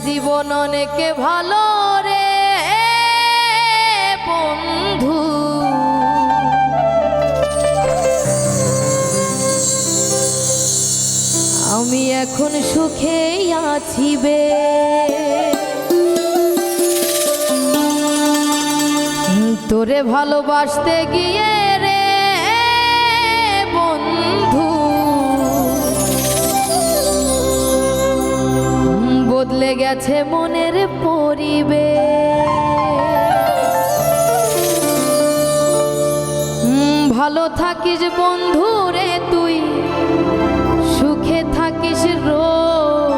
জীবন অনেকে ভালো রে বন্ধু, আমি এখন সুখে আছি বে। তোরে ভালোবাসতে গিয়ে রে বন্ধু বদলে গেছে মনের পরিবেশ। ভালো থাকিস বন্ধু রে তুই, সুখে থাকিস রোজ,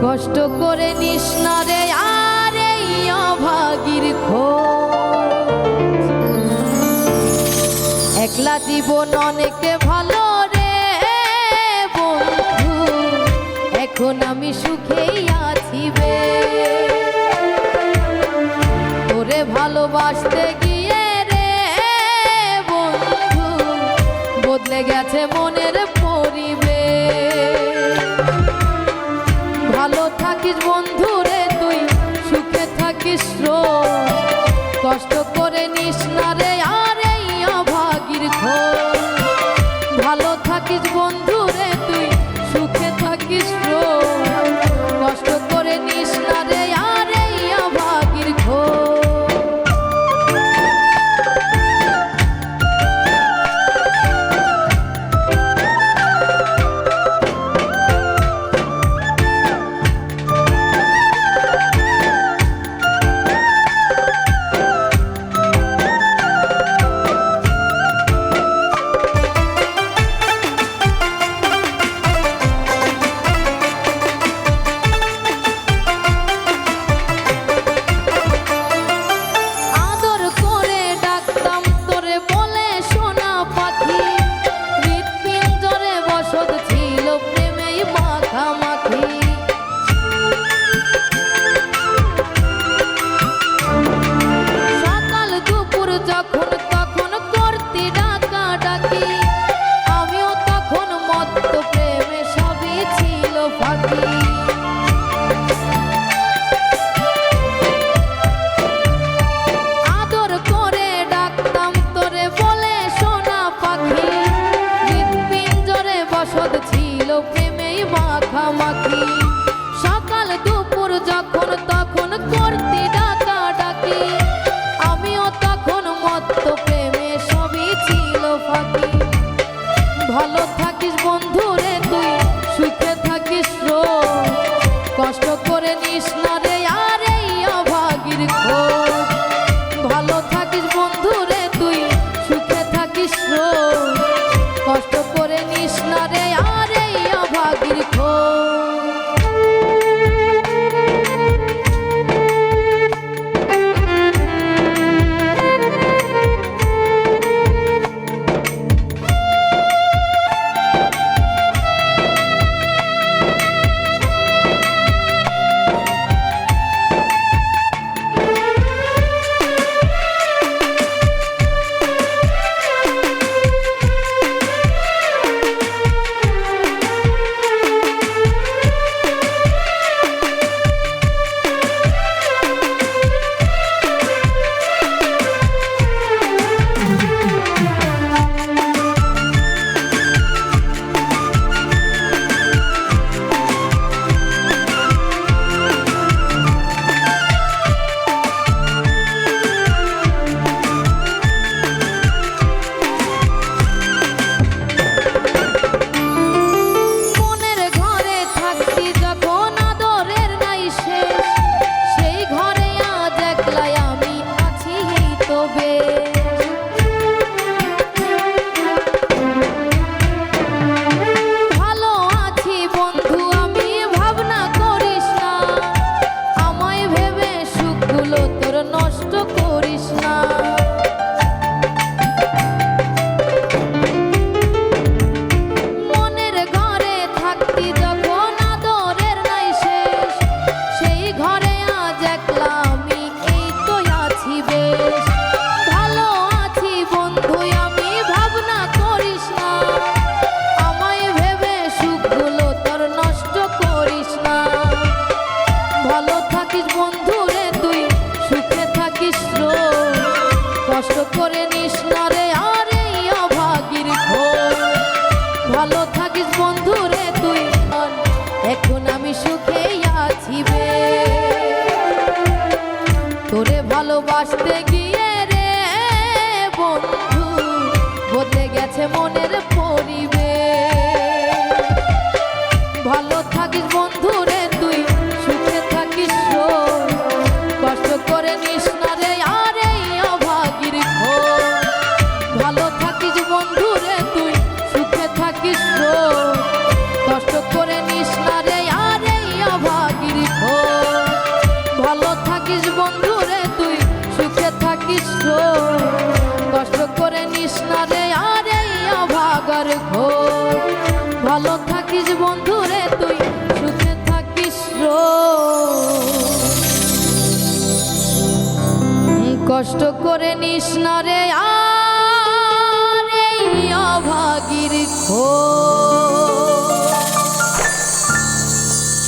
কষ্ট করে নিস না রে আর এই অভাগীর খোঁজ। একলা জীবন অনেক ভালো রে বন্ধু, এখন আমি সুখেই আছি বে। তোরে ভালোবাসতে গিয়ে রে বন্ধু বদলে গেছে মনের পরিবেশ। ভালো থাকিস বন্ধু রে তুই, সুখে থাকিস রোজ, কষ্ট করে নিস না রে আর এই অভাগীর খোঁজ। ভালো থাকিস বন্ধু রে তুই, সুখে থাকিস রোজ, কষ্ট করে নিস না রে আর এই অভাগীর খোঁজ। আদর করে ডাকতাম তোরে বলে সোনা পাখি, হৃৎপিঞ্জরে বসত ছিল প্রেমেই মাখামাখি। সকাল দুপুর যখন তখন করতি ডাকাডাকি, আমিও তখন মত্ত প্রেমে সবই ছিল ফাঁকি। ভালো থাকিস বন্ধু রে তুই, সুখে থাকিস রোজ, কষ্ট করে নিস না রে আর এই অভাগীর খোঁজ। ভালো থাকিস বন্ধু রে তুই, সুখে থাকিস রোজ, কষ্ট করে নিস না রে আর এই অভাগীর খোঁজ। ভালো থাকিস বন্ধুরে তুই সুখে থাকিস রোজ। কষ্ট করে নিস না রে আর এই অভাগীর খোঁজ।